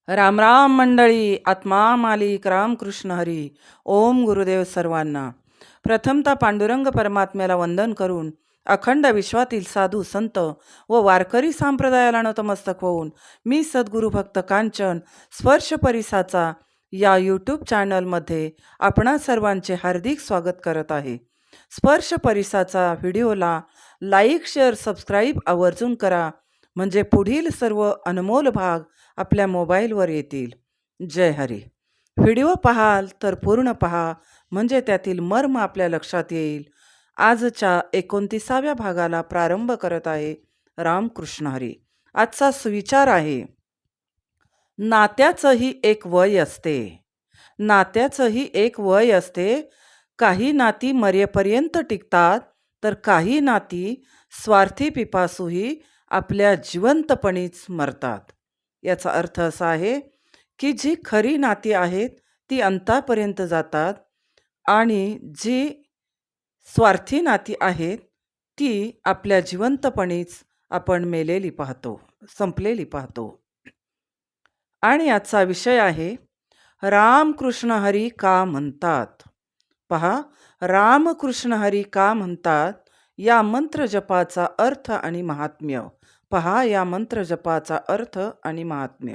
राम राम मंडळी, आत्मा मालिक रामकृष्ण हरी. ओम गुरुदेव सर्वांना. प्रथमतः पांडुरंग परमात्म्याला वंदन करून अखंड विश्वातील साधू संत व वारकरी संप्रदायाला नतमस्तक होऊन मी सद्गुरू भक्त कांचन स्पर्श परिसाचा या यूट्यूब चॅनलमध्ये आपणा सर्वांचे हार्दिक स्वागत करत आहे. स्पर्श परिसाचा व्हिडिओला लाईक, शेअर, सबस्क्राईब आवर्जून करा, म्हणजे पुढील सर्व अनमोल भाग आपल्या मोबाईलवर येतील. जय हरी. व्हिडिओ पाहाल तर पूर्ण पहा, म्हणजे त्यातील मर्म आपल्या लक्षात येईल. आजच्या 29व्या भागाला प्रारंभ करत आहे. रामकृष्ण हरी. आजचा सुविचार आहे, नात्याचंही एक वय असते. नात्याचंही एक वय असते. काही नाती मरेपर्यंत टिकतात, तर काही नाती स्वार्थी पिपासूही आपल्या जिवंतपणीच मरतात. याचा अर्थ असा आहे की जी खरी नाती आहेत ती अंतापर्यंत जातात, आणि जी स्वार्थी नाती आहेत ती आपल्या जिवंतपणीच आपण मेलेली पाहतो, संपलेली पाहतो. आणि आजचा विषय आहे, रामकृष्ण हरी का म्हणतात. पहा, रामकृष्ण हरी का म्हणतात या मंत्र जपाचा अर्थ आणि महात्म्य. पहा या मंत्र जपाचा अर्थ आणि महात्म्य.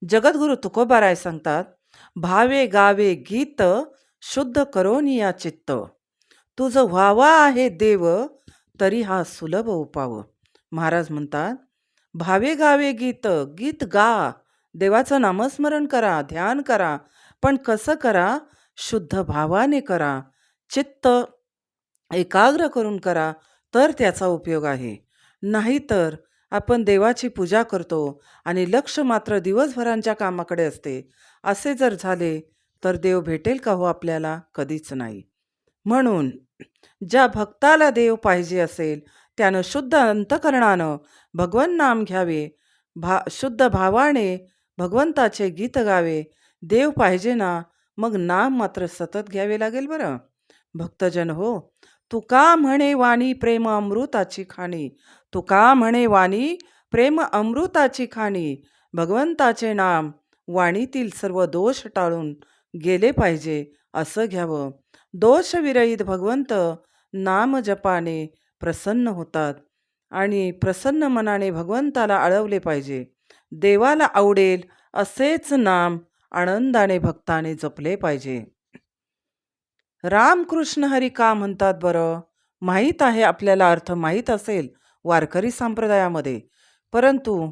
जगद्गुरु तुकोबाराय सांगतात, भावे गावे गीत शुद्ध करोनिया चित्त, तुझं व्हावा आहे देव तरी हा सुलभ उपाव. महाराज म्हणतात, भावे गावे गीत, गीत गा, देवाचं नामस्मरण करा, ध्यान करा, पण कसं करा? शुद्ध भावाने करा, चित्त एकाग्र करून करा, तर त्याचा उपयोग आहे. नाहीतर आपण देवाची पूजा करतो आणि लक्ष मात्र दिवसभरांच्या कामाकडे असते. असे जर झाले तर देव भेटेल का हो आपल्याला? कधीच नाही. म्हणून ज्या भक्ताला देव पाहिजे असेल त्यानं शुद्ध अंतकरणानं भगवन नाम घ्यावे, शुद्ध भावाने भगवंताचे गीत गावे. देव पाहिजे ना, मग नाम मात्र सतत घ्यावे लागेल बरं. भक्तजन हो, तुका म्हणे वाणी प्रेम अमृताची खाणी, तुका म्हणे वाणी प्रेम अमृताची खाणी. भगवंताचे नाम वाणीतील सर्व दोष टाळून गेले पाहिजे असं घ्यावं. दोषविरहित भगवंत नाम जपाने प्रसन्न होतात, आणि प्रसन्न मनाने भगवंताला आळवले पाहिजे. देवाला आवडेल असेच नाम आनंदाने भक्ताने जपले पाहिजे. रामकृष्ण हरी का म्हणतात बरं? माहीत आहे आपल्याला, अर्थ माहीत असेल वारकरी संप्रदायामध्ये, परंतु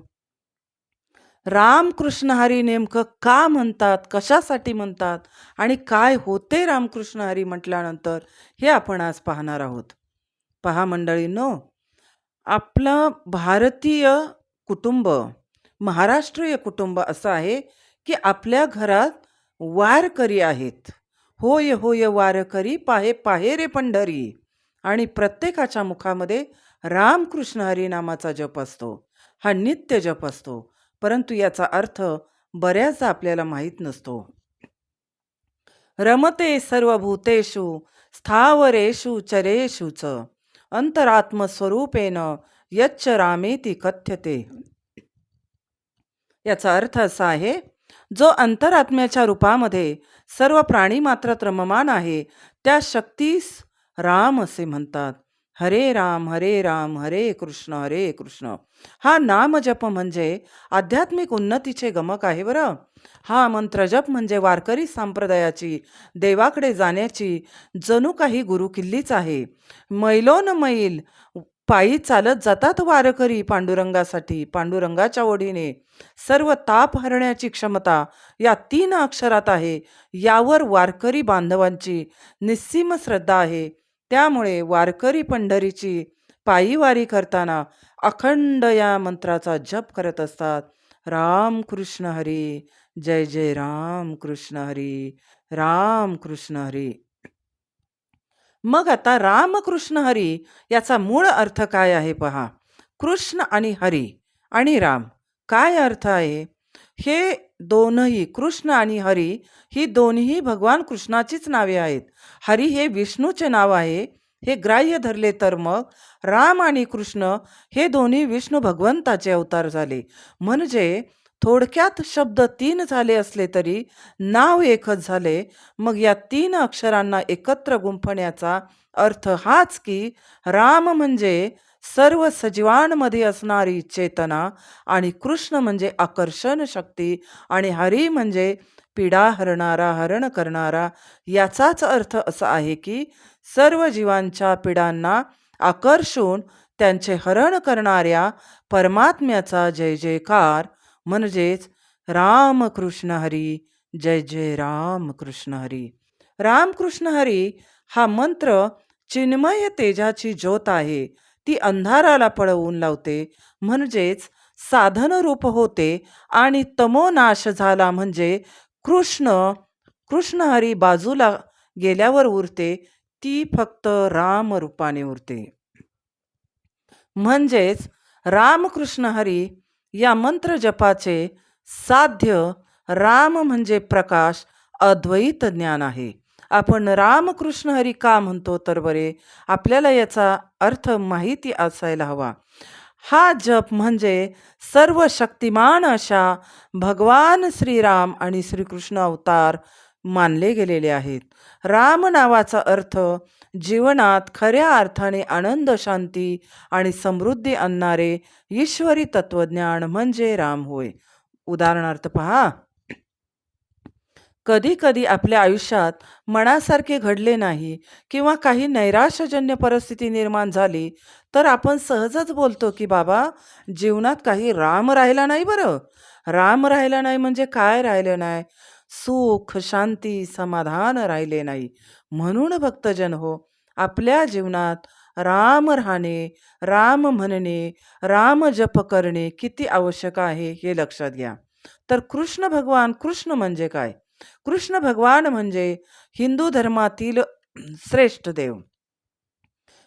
रामकृष्ण हरी नेमकं का म्हणतात, कशासाठी म्हणतात, आणि काय होते रामकृष्ण हरी म्हटल्यानंतर, हे आपण आज पाहणार आहोत. पहा मंडळींनो, आपलं भारतीय कुटुंब, महाराष्ट्रीय कुटुंब असं आहे की आपल्या घरात वारकरी आहेत. होय होय वारकरी, पाहे पाहे रे पंढरी. आणि प्रत्येकाच्या मुखामध्ये रामकृष्ण हरी नामाचा जप असतो. हा नित्य जप असतो, परंतु याचा अर्थ बऱ्याचदा आपल्याला माहीत नसतो. रमते सर्वभूतेषु स्थावरेषु चरेषुच अंतरात्मस्वरूपेन यच्च रामेति कथ्यते. याचा अर्थ असा आहे, जो अंतरात्म्याच्या रूपामध्ये सर्व प्राणी मात्रात रममान आहे त्या शक्तीस राम असे म्हणतात. हरे राम हरे कृष्ण. हा नामजप म्हणजे आध्यात्मिक उन्नतीचे गमक आहे बरं. हा मंत्रजप म्हणजे वारकरी संप्रदायाची देवाकडे जाण्याची जणू काही गुरुकिल्लीच आहे. मैलोन मैल पायी चालत जातात वारकरी पांडुरंगासाठी. पांडुरंगाच्या ओढीने सर्व ताप हरण्याची क्षमता या 3 अक्षरात आहे. यावर वारकरी बांधवांची निस्सीम श्रद्धा आहे. त्यामुळे वारकरी पंढरीची पायीवारी करताना अखंड या मंत्राचा जप करत असतात. राम कृष्ण हरी, जय जय राम कृष्ण हरी, राम कृष्ण हरी. मग आता रामकृष्ण हरी याचा मूळ अर्थ काय आहे पहा. कृष्ण आणि हरी आणि राम काय अर्थ आहे? हे दोनही, कृष्ण आणि हरी, ही दोन्ही भगवान कृष्णाचीच नावे आहेत. हरी हे विष्णूचे नाव आहे. हे ग्राह्य धरले तर मग राम आणि कृष्ण हे दोन्ही विष्णू भगवंताचे अवतार झाले. म्हणजे थोडक्यात शब्द 3 झाले असले तरी नाव एकच झाले. मग या 3 अक्षरांना एकत्र गुंफण्याचा अर्थ हाच की राम म्हणजे सर्व सजीवांमध्ये असणारी चेतना आणि कृष्ण म्हणजे आकर्षण शक्ती आणि हरी म्हणजे पीडा हरणारा, हरण करणारा. याचाच अर्थ असा आहे की सर्व जीवांच्या पीडांना आकर्षून त्यांचे हरण करणाऱ्या परमात्म्याचा जय जयकार, म्हणजेच राम कृष्ण हरी, जय जय राम कृष्ण हरी. राम कृष्ण हरी हा मंत्र चिन्मय तेजाची ज्योत आहे. ती अंधाराला पळवून लावते, म्हणजेच साधन रूप होते आणि तमोनाश झाला म्हणजे कृष्ण कृष्ण हरी बाजूला गेल्यावर उरते, ती फक्त राम रूपाने उरते. म्हणजेच रामकृष्ण हरी या मंत्र जपाचे साध्य राम म्हणजे प्रकाश, अद्वैत ज्ञान आहे. आपण रामकृष्ण हरी का म्हणतो तर बरे, आपल्याला याचा अर्थ माहिती असायला हवा. हा जप म्हणजे सर्व शक्तिमान अशा भगवान श्रीराम आणि श्रीकृष्ण अवतार मानले गेलेले आहेत. राम नावाचा अर्थ जीवनात खऱ्या अर्थाने आनंद, शांती आणि समृद्धी आणणारे ईश्वरी तत्वज्ञान म्हणजे राम होय. उदाहरणार्थ पहा, कधी कधी आपल्या आयुष्यात मनासारखे घडले नाही किंवा काही नैराश्यजन्य परिस्थिती निर्माण झाली तर आपण सहजच बोलतो की बाबा, जीवनात काही राम राहिला नाही. बरं, राम राहिला नाही म्हणजे काय राहिलं नाही? सुख, शांती, समाधान राहिले नाही. म्हणून भक्तजन हो, आपल्या जीवनात राम राहणे, राम म्हणणे, राम जप करणे किती आवश्यक आहे हे लक्षात घ्या. तर कृष्ण भगवान, कृष्ण म्हणजे काय? कृष्ण भगवान म्हणजे हिंदू धर्मातील श्रेष्ठ देव,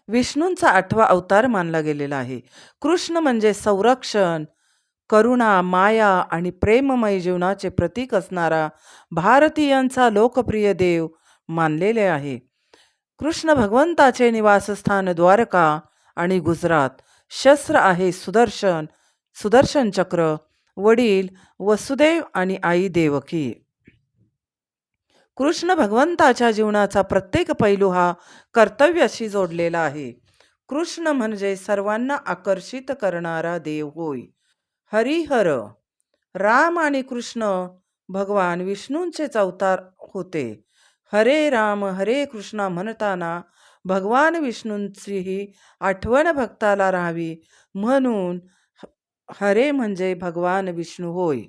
विष्णूंचा 8वा अवतार मानला गेलेला आहे. कृष्ण म्हणजे संरक्षण, करुणा, माया आणि प्रेममय जीवनाचे प्रतीक असणारा भारतीयांचा लोकप्रिय देव मानलेले आहे. कृष्ण भगवंताचे निवासस्थान द्वारका आणि गुजरात. शस्त्र आहे सुदर्शन, सुदर्शन चक्र. वडील वसुदेव आणि आई देवकी. कृष्ण भगवंताच्या जीवनाचा प्रत्येक पैलू हा कर्तव्याशी जोडलेला आहे. कृष्ण म्हणजे सर्वांना आकर्षित करणारा देव होय. हरिहर, राम आणि कृष्ण भगवान विष्णूंचेच अवतार होते. हरे राम हरे कृष्ण म्हणताना भगवान विष्णूंचीही आठवण भक्ताला राहावी म्हणून हरे म्हणजे भगवान विष्णू होय.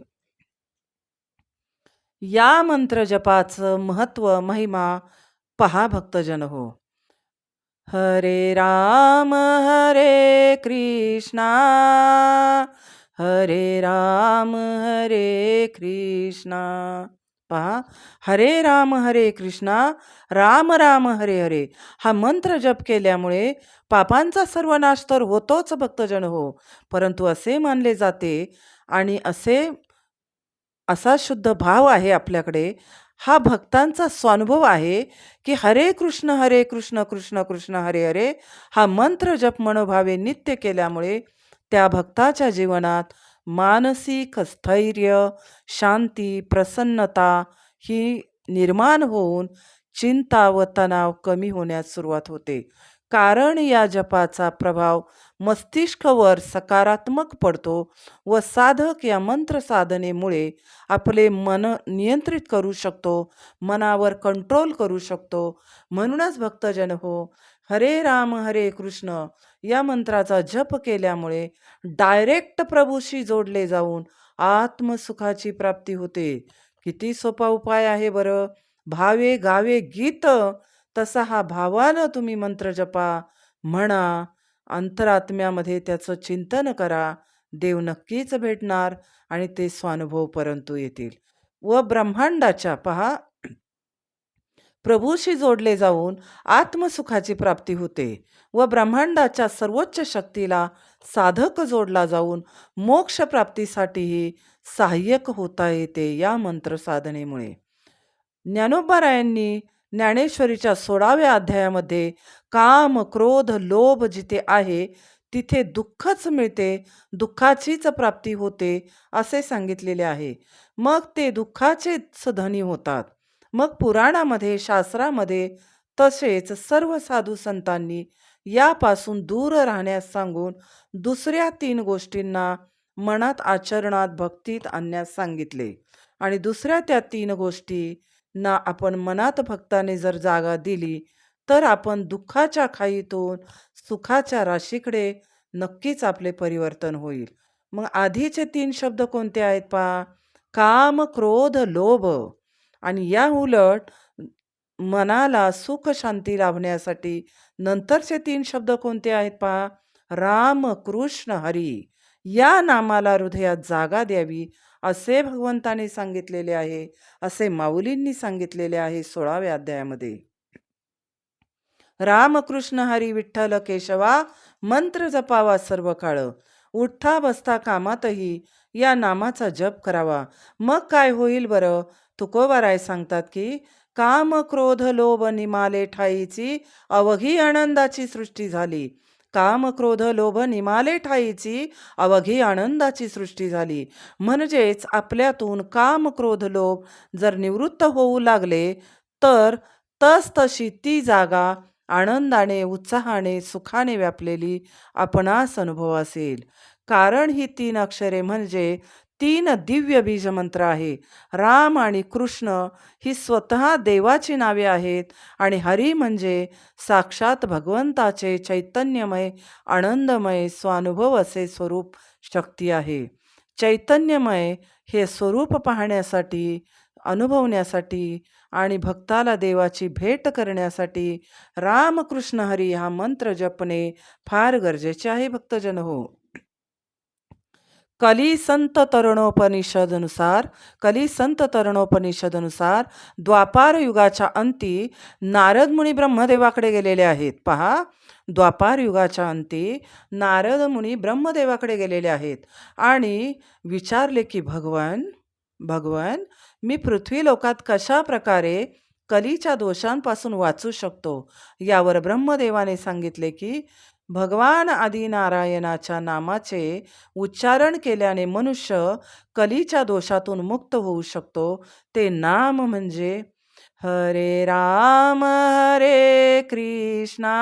या मंत्र जपाचं महत्व, महिमा पहा भक्तजन हो. हरे राम हरे कृष्णा, हरे राम हरे कृष्णा. पहा, हरे राम हरे कृष्णा, राम राम हरे हरे. हा मंत्र जप केल्यामुळे पापांचा सर्वनाश तर होतोच भक्तजन हो, परंतु असे मानले जाते आणि असा शुद्ध भाव आहे आपल्याकडे, हा भक्तांचा स्वानुभव आहे की हरे कृष्ण कृष्ण कृष्ण हरे हरे हा मंत्र जप मनोभावे नित्य केल्यामुळे त्या भक्ताच्या जीवनात मानसिक स्थैर्य, शांती, प्रसन्नता ही निर्माण होऊन चिंता व तणाव कमी होण्यास सुरुवात होते. कारण या जपाचा प्रभाव मस्तिष्कावर सकारात्मक पडतो व साधक या मंत्र साधनेमुळे आपले मन नियंत्रित करू शकतो, मनावर कंट्रोल करू शकतो. म्हणूनच भक्तजन हो, हरे राम हरे कृष्ण या मंत्राचा जप केल्यामुळे डायरेक्ट प्रभूशी जोडले जाऊन आत्मसुखाची प्राप्ती होते. किती सोपा उपाय आहे बरं. भावे गावे गीत, तसा हा भावानं तुम्ही मंत्र जपा, म्हणा, अंतरात्म्यामध्ये त्याचं चिंतन करा. देव नक्कीच भेटणार आणि ते स्वानुभव परंतु येतील. व ब्रह्मांडाच्या पहा, प्रभूशी जोडले जाऊन आत्मसुखाची प्राप्ती होते व ब्रह्मांडाच्या सर्वोच्च शक्तीला साधक जोडला जाऊन मोक्ष प्राप्तीसाठीही सहाय्यक होता येते या मंत्र साधनेमुळे. ज्ञानोबारायांनी ज्ञानेश्वरीच्या 16व्या अध्यायामध्ये काम, क्रोध, लोभ जिथे आहे तिथे दुःखच मिळते, दुःखाचीच प्राप्ती होते असे सांगितलेले आहे. मग ते दुःखाचेच धनी होतात. मग पुराणामध्ये, शास्त्रामध्ये तसेच सर्व साधू संतांनी यापासून दूर राहण्यास सांगून दुसऱ्या 3 गोष्टींना मनात, आचरणात, भक्तीत आणण्यास सांगितले. आणि दुसऱ्या त्या 3 गोष्टींना आपण मनात, भक्ताने जर जागा दिली, तर आपण दुःखाच्या खाईतून सुखाच्या राशीकडे नक्कीच आपले परिवर्तन होईल. मग आधीचे 3 शब्द कोणते आहेत पहा? काम, क्रोध, लोभ. आणि या उलट मनाला सुख शांती लाभण्यासाठी नंतरचे 3 शब्द कोणते आहेत पहा? राम, कृष्ण, हरी. या नामाला हृदयात जागा द्यावी असे भगवंताने सांगितलेले आहे, असे माऊलींनी सांगितलेले आहे 16व्या अध्यायामध्ये. रामकृष्ण हरी विठ्ठल केशवा मंत्र जपावा सर्व काळ. उठता बसता कामातही या नामाचा जप करावा. मग काय होईल बरं? तुकोबाराय सांगतात की काम, क्रोध, लोभ निमाले ठाईची अवघी आनंदाची सृष्टी झाली. काम, क्रोध, लोभ निमाले ठाईची अवघी आनंदाची सृष्टी झाली. म्हणजेच आपल्यातून काम, क्रोध, लोभ जर निवृत्त होऊ लागले तर तसतशी ती जागा आनंदाने, उत्साहाने, सुखाने व्यापलेली आपणास अनुभव असेल. कारण ही 3 अक्षरे म्हणजे 3 दिव्य बीज मंत्र आहे. राम आणि कृष्ण ही स्वतः देवाची नावे आहेत आणि हरी म्हणजे साक्षात भगवंताचे चैतन्यमय, आनंदमय, स्वानुभव असे स्वरूप शक्ती आहे. चैतन्यमय हे स्वरूप पाहण्यासाठी, अनुभवण्यासाठी आणि भक्ताला देवाची भेट करण्यासाठी रामकृष्ण हरी हा मंत्र जपणे फार गरजेचे आहे भक्तजन हो. कली संत तरुणोपनिषदनुसार द्वापार युगाच्या अंती नारद मुनी ब्रह्मदेवाकडे गेलेले आहेत. पहा, द्वापार युगाच्या अंती नारद मुनी ब्रह्मदेवाकडे गेलेले आहेत आणि विचारले की भगवान मी पृथ्वी लोकात कशा प्रकारे कलीच्या दोषांपासून वाचू शकतो? यावर ब्रह्मदेवाने सांगितले की भगवान आदिनारायणाच्या नामाचे उच्चारण केल्याने मनुष्य कलीच्या दोषातून मुक्त होऊ शकतो. ते नाम म्हणजे हरे राम हरे कृष्णा,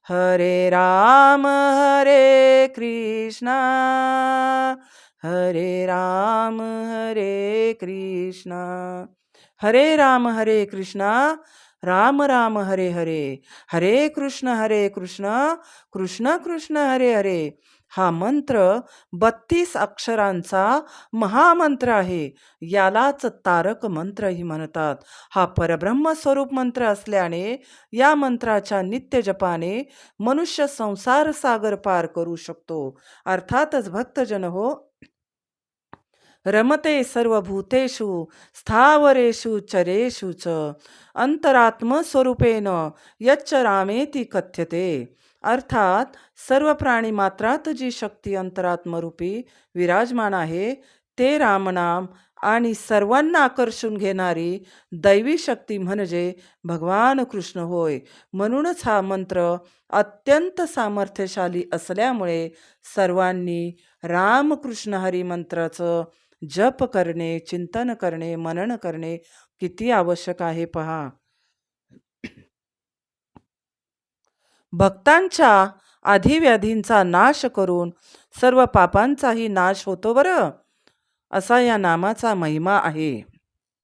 हरे राम हरे कृष्णा, हरे राम हरे कृष्णा, हरे राम हरे कृष्णा, राम राम हरे हरे, हरे कृष्ण कृष्ण कृष्ण हरे हरे. हा मंत्र 32 अक्षरांचा महामंत्र आहे. यालाच तारक मंत्रही म्हणतात. हा परब्रह्म स्वरूप मंत्र असल्याने या मंत्राच्या नित्य जपाने मनुष्य संसार सागर पार करू शकतो. अर्थातच भक्तजन हो, रमते सर्वभूतेषु स्थावरेषु चरेषु च अंतरात्मस्वरूपेन यच्च रामेति कथ्यते. अर्थात सर्व प्राणी मात्रात जी शक्ती अंतरात्मरूपी विराजमान आहे ते रामनाम आणि सर्वांना आकर्षून घेणारी दैवी शक्ती म्हणजे भगवान कृष्ण होय. म्हणूनच हा मंत्र अत्यंत सामर्थ्यशाली असल्यामुळे सर्वांनी रामकृष्ण हरी मंत्राचं जप करणे, चिंतन करणे, मनन करणे किती आवश्यक आहे पहा. भक्तांच्या आधिव्याधींचा नाश करून सर्व पापांचाही नाश होतो बरं, असा या नामाचा महिमा आहे.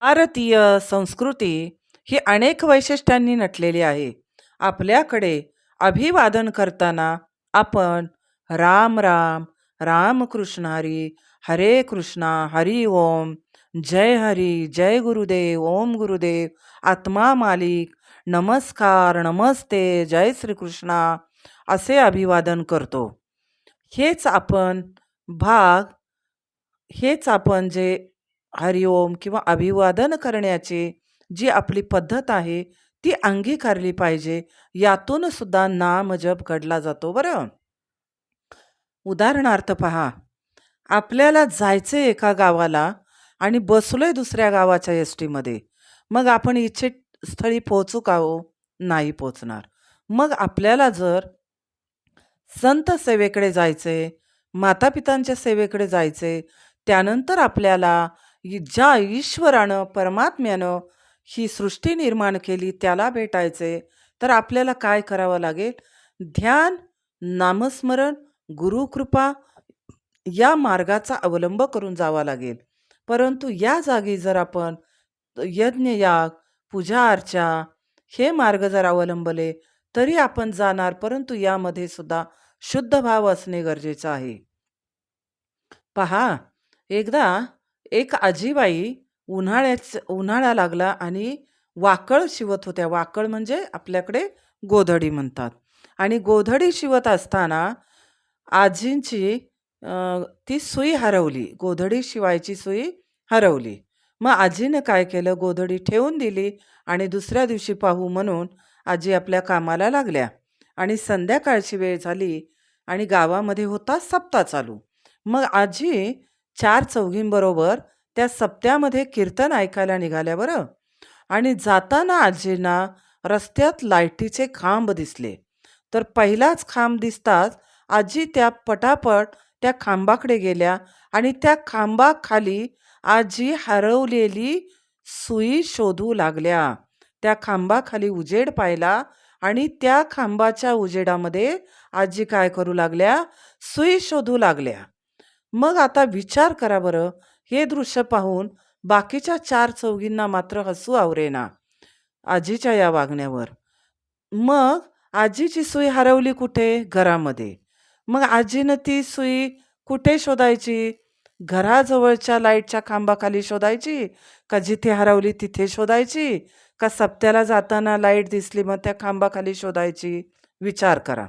भारतीय संस्कृती ही अनेक वैशिष्ट्यांनी नटलेली आहे. आपल्याकडे अभिवादन करताना आपण राम राम, रामकृष्ण हरी, हरे कृष्णा, हरी ओम, जय हरी, जय गुरुदेव, ओम गुरुदेव, आत्मा मालिक, नमस्कार, नमस्ते, जय श्रीकृष्णा असे अभिवादन करतो. हेच आपण जे हरिओम किंवा अभिवादन करण्याची जी आपली पद्धत आहे ती अंगीकारली पाहिजे. यातून सुद्धा नाम जप घडला जातो बरं. उदाहरणार्थ पहा, आपल्याला जायचे एका गावाला आणि बसलोय दुसऱ्या गावाच्या एसटीमध्ये. मग आपण इच्छित स्थळी पोहोचू का हो? नाही पोहोचणार. मग आपल्याला जर संत सेवेकडे जायचे, मातापितांच्या सेवेकडे जायचे. त्यानंतर आपल्याला ज्या ईश्वरानं, परमात्म्यानं ही सृष्टी निर्माण केली त्याला भेटायचे. तर आपल्याला काय करावं लागेल? ध्यान, नामस्मरण, गुरुकृपा या मार्गाचा अवलंब करून जावा लागेल. परंतु या जागी जर आपण यज्ञयाग, पूजा-अर्चा हे मार्ग जर अवलंबले तरी आपण जाणार, परंतु यामध्ये सुद्धा शुद्ध भाव असणे गरजेचं आहे. पहा, एकदा एक आजीबाई उन्हाळा लागला आणि वाकळ शिवत होत्या. वाकळ म्हणजे आपल्याकडे गोधडी म्हणतात. आणि गोधडी शिवत असताना आजींची ती सुई हरवली. गोधडी शिवायची सुई हरवली. मग आजीनं काय केलं, गोधडी ठेवून दिली आणि दुसऱ्या दिवशी पाहू म्हणून आजी आपल्या कामाला लागल्या. आणि संध्याकाळची वेळ झाली आणि गावामध्ये होता सप्ताह चालू. मग आजी 4 चौघींबरोबर त्या सप्त्यामध्ये कीर्तन ऐकायला निघाल्या बरं. आणि जाताना आजींना रस्त्यात लाईटीचे खांब दिसले. तर पहिलाच खांब दिसताच आजी त्या पटापट त्या खांबाकडे गेल्या आणि त्या खांबाखाली आजी हरवलेली सुई शोधू लागल्या. त्या खांबाखाली उजेड पाहिला आणि त्या खांबाच्या उजेडामध्ये आजी काय करू लागल्या? सुई शोधू लागल्या. मग आता विचार करा बरं, हे दृश्य पाहून बाकीच्या 4 चौघींना मात्र हसू आवरेना आजीच्या या वागण्यावर. मग आजीची सुई हरवली कुठे? घरामध्ये. मग आजीनं ती सुई कुठे शोधायची? घराजवळच्या लाईटच्या खांबाखाली शोधायची? का जिथे हरवली तिथे शोधायची? का सप्त्याला जाताना लाईट दिसली मग त्या खांबाखाली शोधायची? विचार करा.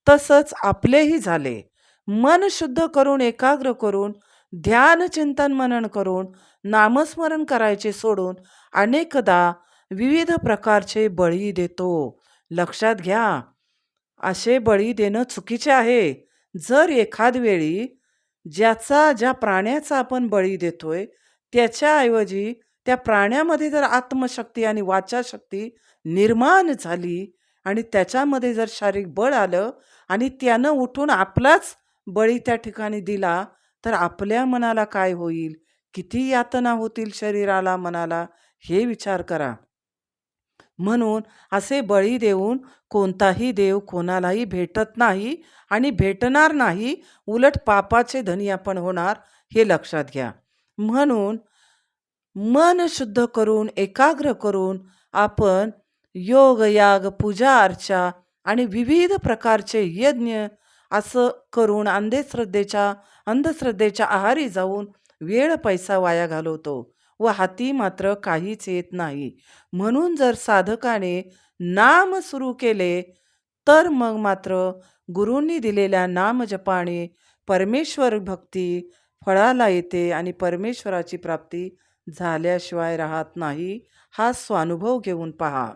तसंच आपलेही झाले. मन शुद्ध करून, एकाग्र करून, ध्यान, चिंतन, मनन करून, नामस्मरण करायचे सोडून अनेकदा विविध प्रकारचे बळी देतो. लक्षात घ्या, असे बळी देणं चुकीचे आहे. जर एखाद वेळी ज्या प्राण्याचा आपण बळी देतोय, त्याच्याऐवजी त्या प्राण्यामध्ये जर आत्मशक्ती आणि वाचाशक्ती निर्माण झाली आणि त्याच्यामध्ये जर शारीरिक बळ आलं आणि त्यानं उठून आपलाच बळी त्या ठिकाणी दिला, तर आपल्या मनाला काय होईल? किती यातना होतील शरीराला, मनाला? हे विचार करा. म्हणून असे बळी देऊन कोणताही देव कोणालाही भेटत नाही आणि भेटणार नाही. उलट पापाचे धनी आपण होणार, हे लक्षात घ्या. म्हणून मन शुद्ध करून, एकाग्र करून आपण योग, याग, पूजा, अर्चा आणि विविध प्रकारचे यज्ञ असं करून अंधश्रद्धेच्या आहारी जाऊन वेळ पैसा वाया घालवतो व हाती मात्र काहीच येत नाही. म्हणून जर साधकाने नाम सुरू केले तर मग मात्र गुरूंनी दिलेल्या नामजपाने परमेश्वर भक्ती फळाला येते आणि परमेश्वराची प्राप्ती झाल्याशिवाय राहत नाही. हा स्वानुभव घेऊन पहा.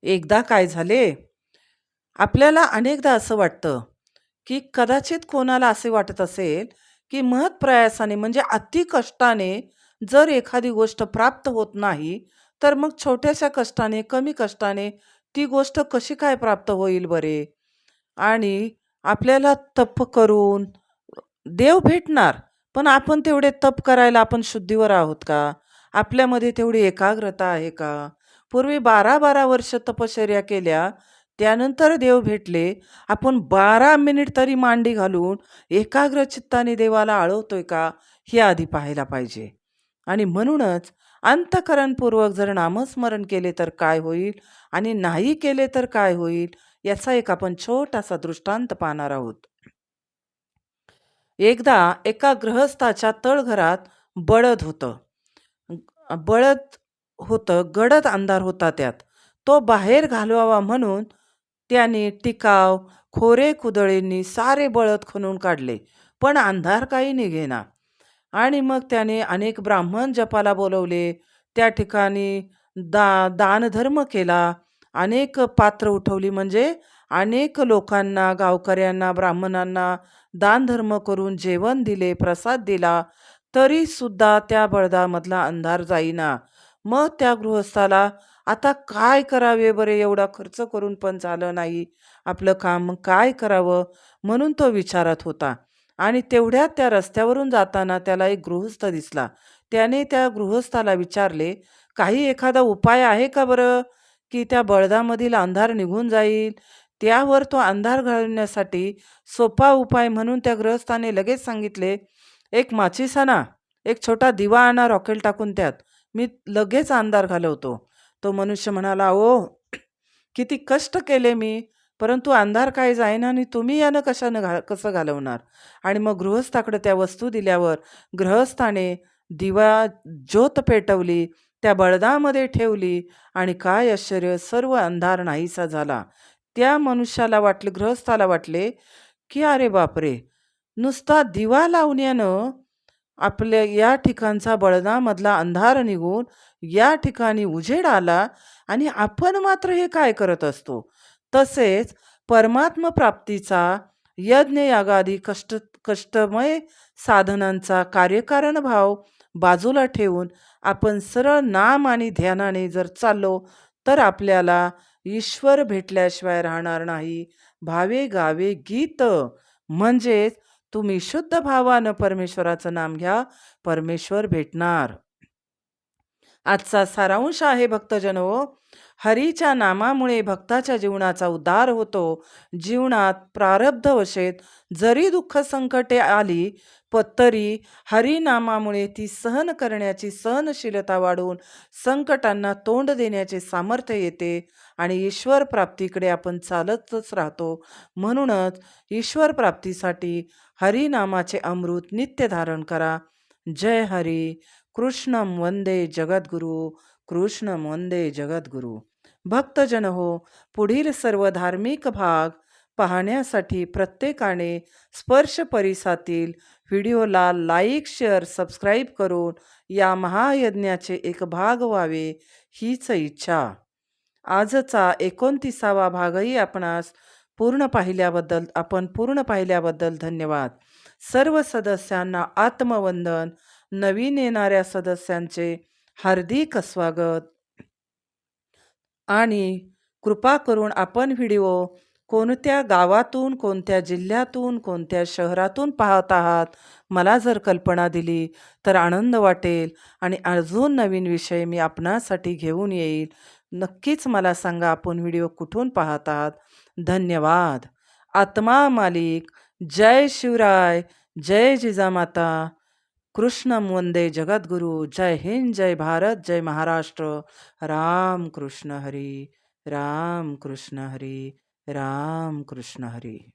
एकदा काय झाले, आपल्याला अनेकदा असं वाटतं की कदाचित कोणाला असे वाटत असेल की महत्प्रयासाने म्हणजे अति कष्टाने जर एखादी गोष्ट प्राप्त होत नाही, तर मग छोट्याशा कष्टाने, कमी कष्टाने ती गोष्ट कशी काय प्राप्त होईल बरे? आणि आपल्याला तप करून देव भेटणार, पण आपण तेवढे तप करायला आपण शुद्धीवर आहोत का? आपल्यामध्ये तेवढी एकाग्रता आहे का? पूर्वी 12-12 वर्ष तपश्चर्या केल्या, त्यानंतर देव भेटले. आपण 12 मिनिट तरी मांडी घालून एकाग्र चित्ताने देवाला आळवतोय का? हे आधी पाहायला पाहिजे. आणि म्हणूनच अंतःकरणपूर्वक जर नामस्मरण केले तर काय होईल आणि नाही केले तर काय होईल, याचा एक आपण छोटासा दृष्टांत पाहणार आहोत. एकदा एका गृहस्थाच्या तळघरात बळद होतं. बळद होतं, गडद अंधार होता त्यात. तो बाहेर घालवावा म्हणून त्याने टिकाव, खोरे कुदळींनी सारे बळद खणून काढले, पण अंधार काही निघेना. आणि मग त्याने अनेक ब्राह्मण जपाला बोलवले. त्या ठिकाणी दानधर्म केला. अनेक पात्र उठवली म्हणजे अनेक लोकांना, गावकऱ्यांना, ब्राह्मणांना दानधर्म करून जेवण दिले, प्रसाद दिला. तरी सुद्धा त्या बळदामधला अंधार जाईना. मग त्या गृहस्थाला आता काय करावे बरे? एवढा खर्च करून पण झालं नाही आपलं काम, मग काय करावं? म्हणून तो विचारत होता. आणि तेवढ्यात त्या रस्त्यावरून जाताना त्याला एक गृहस्थ दिसला. त्याने त्या गृहस्थाला विचारले, "काही एखादा उपाय आहे का बरं, की त्या बळदामधील अंधार निघून जाईल?" त्यावर तो अंधार घालवण्यासाठी सोपा उपाय म्हणून त्या गृहस्थाने लगेच सांगितले, "एक माचीस आणा, एक छोटा दिवा आणा रॉकेल टाकून त्यात. मी लगेच अंधार घालवतो." तो मनुष्य म्हणाला, "ओ, किती कष्ट केले मी, परंतु अंधार काय जाईना आणि तुम्ही यानं कसं घालवणार?" आणि मग गृहस्थाकडे त्या वस्तू दिल्यावर गृहस्थाने दिवा ज्योत पेटवली, त्या बळदामध्ये ठेवली आणि काय आश्चर्य, सर्व अंधार नाहीसा झाला. त्या मनुष्याला वाटले, गृहस्थाला वाटले, की "अरे बापरे! नुसता दिवा लावण्यानं आपल्या या ठिकाणचा बळदामधला अंधार निघून या ठिकाणी उजेड आला आणि आपण मात्र हे काय करत असतो?" तसेच परमात्म प्राप्तीचा यज्ञ यागादी कष्टमय साधनांचा कार्यकारण भाव बाजूला ठेवून आपण सरळ नाम आणि ध्यानाने जर चाललो तर आपल्याला ईश्वर भेटल्याशिवाय राहणार नाही. भावे गावे गीत, म्हणजेच तुम्ही शुद्ध भावानं परमेश्वराचं नाम घ्या, परमेश्वर भेटणार. आजचा सारांश आहे भक्तजनो, हरीच्या नामामुळे भक्ताच्या जीवनाचा उद्धार होतो. जीवनात प्रारब्धवशेत जरी दुःख संकटे आली तरी हरिनामामुळे ती सहन करण्याची सहनशीलता वाढून संकटांना तोंड देण्याचे सामर्थ्य येते आणि ईश्वर प्राप्तीकडे आपण चालतच राहतो. म्हणूनच ईश्वर प्राप्तीसाठी हरिनामाचे अमृत नित्य धारण करा. जय हरी. कृष्णं वंदे जगद्गुरु. कृष्णं वंदे जगद्गुरु. भक्तजन हो, पुढील सर्व धार्मिक भाग पाहण्यासाठी प्रत्येकाने स्पर्श परिसातील व्हिडिओला लाईक, शेअर, सबस्क्राईब करून या महायज्ञाचे एक भाग व्हावे हीच इच्छा. आजचा 29वा भागही आपण पूर्ण पाहिल्याबद्दल धन्यवाद. सर्व सदस्यांना आत्मवंदन. नवीन येणाऱ्या सदस्यांचे हार्दिक स्वागत. आणि कृपा करून आपण व्हिडिओ कोणत्या गावातून, कोणत्या जिल्ह्यातून, कोणत्या शहरातून पाहत आहात, मला जर कल्पना दिली तर आनंद वाटेल आणि अजून नवीन विषय मी आपणासाठी घेऊन येईल. नक्कीच मला सांगा आपण व्हिडिओ कुठून पाहत आहात. धन्यवाद. आत्मा मालिक. जय शिवराय. जय जिजामाता. कृष्णं वंदे जगद्गुरु. जय हिंद, जय भारत, जय महाराष्ट्र. राम कृष्ण हरी. राम कृष्ण हरी. राम कृष्ण हरी.